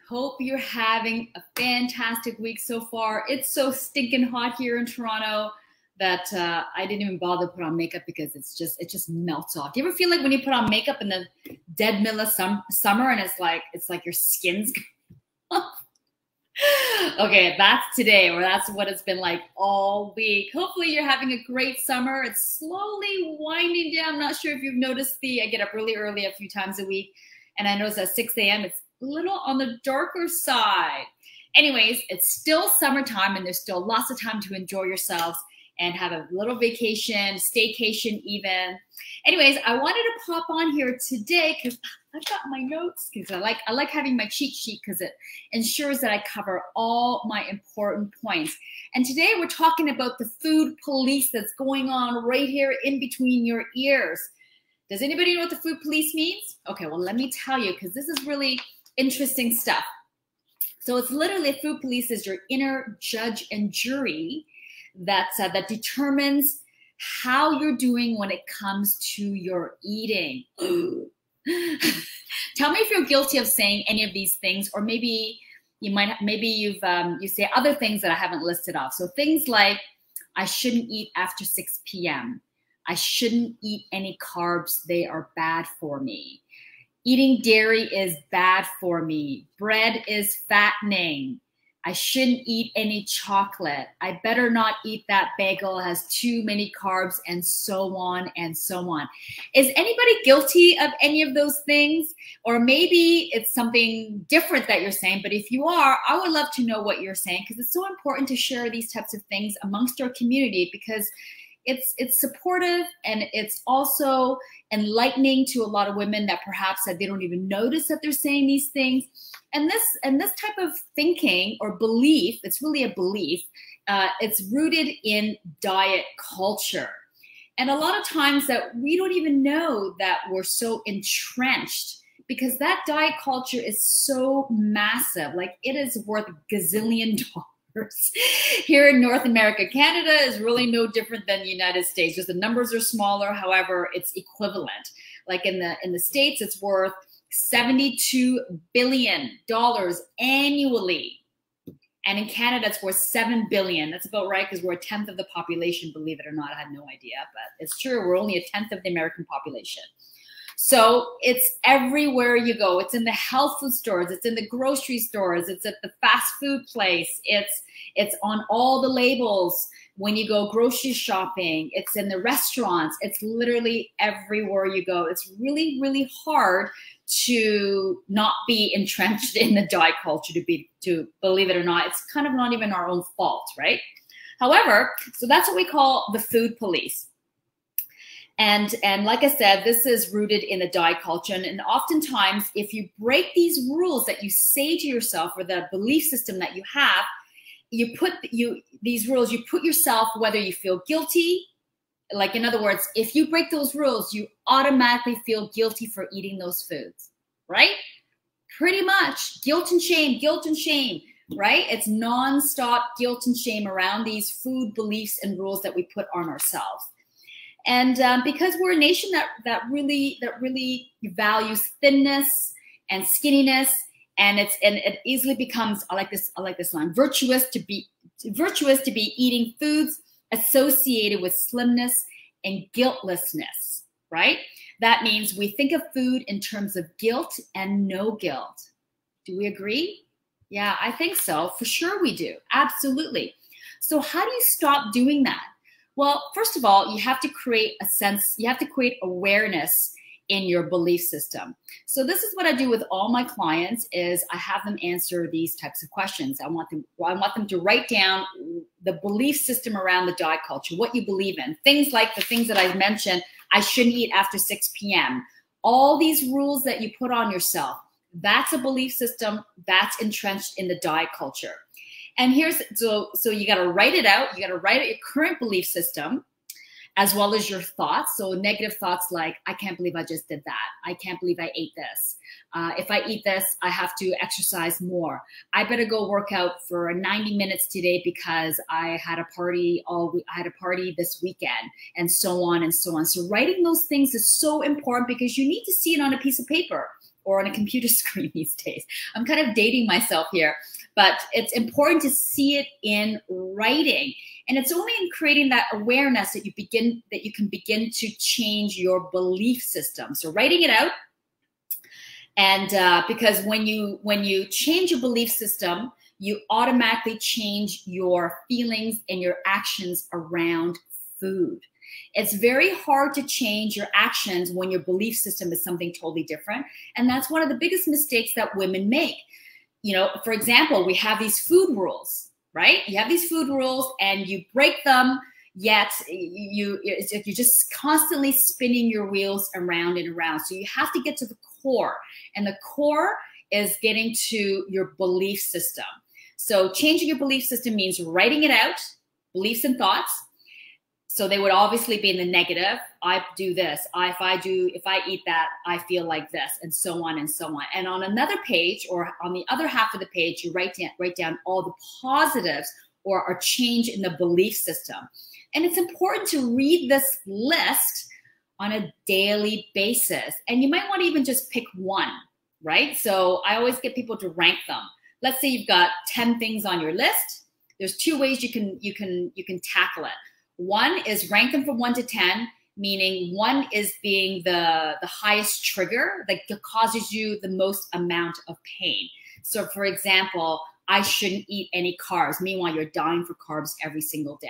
Hope you're having a fantastic week so far. It's so stinking hot here in Toronto that I didn't even bother to put on makeup because it just melts off. Do you ever feel like when you put on makeup in the dead middle of summer and it's like your skin's okay, that's today, or that's what it's been like all week. Hopefully you're having a great summer. It's slowly winding down. I'm not sure if you've noticed I get up really early a few times a week, and I notice at 6 a.m. it's a little on the darker side. Anyways, it's still summertime and there's still lots of time to enjoy yourselves and have a little vacation, staycation even. Anyways, I wanted to pop on here today because I've got my notes, because I like having my cheat sheet because it ensures that I cover all my important points. And today we're talking about the food police that's going on right here in between your ears. Does anybody know what the food police means? Okay, well, let me tell you, because this is really interesting stuff. So it's literally, food police is your inner judge and jury that determines how you're doing when it comes to your eating. Tell me if you're guilty of saying any of these things, or maybe you say other things that I haven't listed off. So things like, I shouldn't eat after 6 p.m. I shouldn't eat any carbs. They are bad for me. Eating dairy is bad for me. Bread is fattening. I shouldn't eat any chocolate. I better not eat that bagel, it has too many carbs, and so on and so on. Is anybody guilty of any of those things? Or maybe it's something different that you're saying, but if you are, I would love to know what you're saying, because it's so important to share these types of things amongst our community, because it's supportive, and it's also enlightening to a lot of women that perhaps that they don't even notice that they're saying these things. And this type of thinking or belief, it's really a belief, it's rooted in diet culture. And a lot of times that we don't even know that we're so entrenched, because that diet culture is so massive. Like, it is worth gazillion dollars. Here in North America. Canada is really no different than the United States. Just the numbers are smaller. However, it's equivalent. Like in the States, it's worth $72 billion annually. And in Canada, it's worth $7 billion. That's about right, because we're a tenth of the population, believe it or not. I had no idea, but it's true. We're only a tenth of the American population. So it's everywhere you go. It's in the health food stores. It's in the grocery stores. It's at the fast food place. It's on all the labels when you go grocery shopping. It's in the restaurants. It's literally everywhere you go. It's really, really hard to not be entrenched in the diet culture, to believe it or not. It's kind of not even our own fault, right? However, so that's what we call the food police. And like I said, this is rooted in the diet culture. And oftentimes, if you break these rules that you say to yourself, or the belief system that you have, these rules, you put yourself, whether you feel guilty, like, in other words, if you break those rules, you automatically feel guilty for eating those foods, right? Pretty much guilt and shame, right? It's nonstop guilt and shame around these food beliefs and rules that we put on ourselves. And because we're a nation that really values thinness and skinniness, and it easily becomes, I like this line, virtuous to be eating foods associated with slimness and guiltlessness, right? That means we think of food in terms of guilt and no guilt. Do we agree? Yeah, I think so. For sure we do. Absolutely. So how do you stop doing that? Well, first of all, you have to create awareness in your belief system. So this is what I do with all my clients, is I have them answer these types of questions. I want them to write down the belief system around the diet culture, what you believe in. Things like the things that I mentioned, I shouldn't eat after 6 p.m. All these rules that you put on yourself, that's a belief system that's entrenched in the diet culture. And so you got to write it out. You got to write out your current belief system, as well as your thoughts. So negative thoughts like, I can't believe I just did that. I can't believe I ate this. If I eat this, I have to exercise more. I better go work out for 90 minutes today because I had a party this weekend, and so on and so on. So writing those things is so important, because you need to see it on a piece of paper, or on a computer screen these days. I'm kind of dating myself here, but it's important to see it in writing. And it's only in creating that awareness that you can begin to change your belief system. So writing it out. And because when you change your belief system, you automatically change your feelings and your actions around food. It's very hard to change your actions when your belief system is something totally different. And that's one of the biggest mistakes that women make. You know, for example, we have these food rules, right? You have these food rules and you break them, yet you're just constantly spinning your wheels around and around. So you have to get to the core, and the core is getting to your belief system. So changing your belief system means writing it out, beliefs and thoughts. So they would obviously be in the negative. I do this. If I eat that, I feel like this, and so on and so on. And on another page, or on the other half of the page, you write down all the positives or a change in the belief system. And it's important to read this list on a daily basis. And you might want to even just pick one, right? So I always get people to rank them. Let's say you've got 10 things on your list. There's two ways you can tackle it. One is rank them from 1 to 10, meaning 1 is being the highest trigger that causes you the most amount of pain. So for example, I shouldn't eat any carbs. Meanwhile, you're dying for carbs every single day,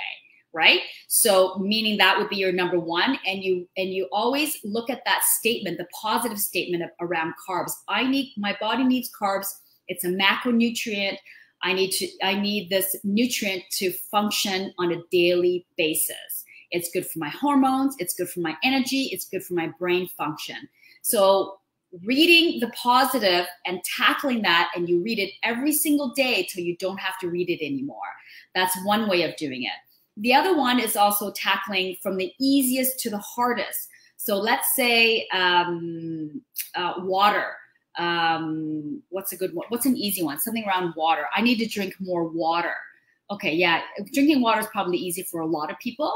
right? So meaning that would be your number 1. And you always look at that statement, the positive statement around carbs. My body needs carbs. It's a macronutrient. I need this nutrient to function on a daily basis. It's good for my hormones. It's good for my energy. It's good for my brain function. So reading the positive and tackling that, and you read it every single day till you don't have to read it anymore. That's one way of doing it. The other one is also tackling from the easiest to the hardest. So let's say water. What's a good one? What's an easy one? Something around water. I need to drink more water. Okay, yeah, drinking water is probably easy for a lot of people,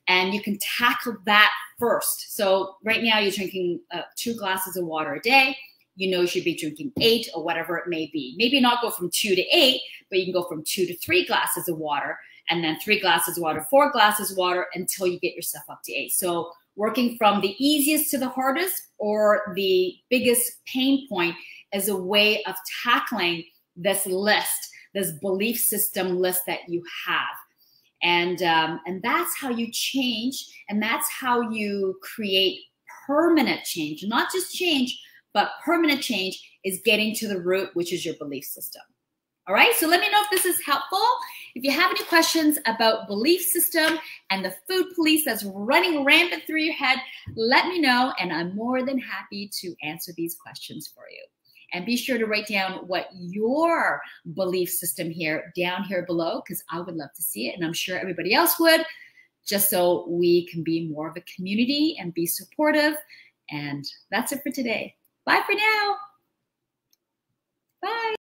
and you can tackle that first. So right now you're drinking 2 glasses of water a day. You know you should be drinking 8 or whatever it may be. Maybe not go from 2 to 8, but you can go from 2 to 3 glasses of water, and then 3 glasses of water, 4 glasses of water, until you get yourself up to 8. So working from the easiest to the hardest, or the biggest pain point, is a way of tackling this list, this belief system list that you have. And that's how you change, and that's how you create permanent change. Not just change, but permanent change is getting to the root, which is your belief system. All right, so let me know if this is helpful. If you have any questions about belief system and the food police that's running rampant through your head, let me know, and I'm more than happy to answer these questions for you. And be sure to write down what your belief system down here below, because I would love to see it, and I'm sure everybody else would, just so we can be more of a community and be supportive. And that's it for today. Bye for now. Bye.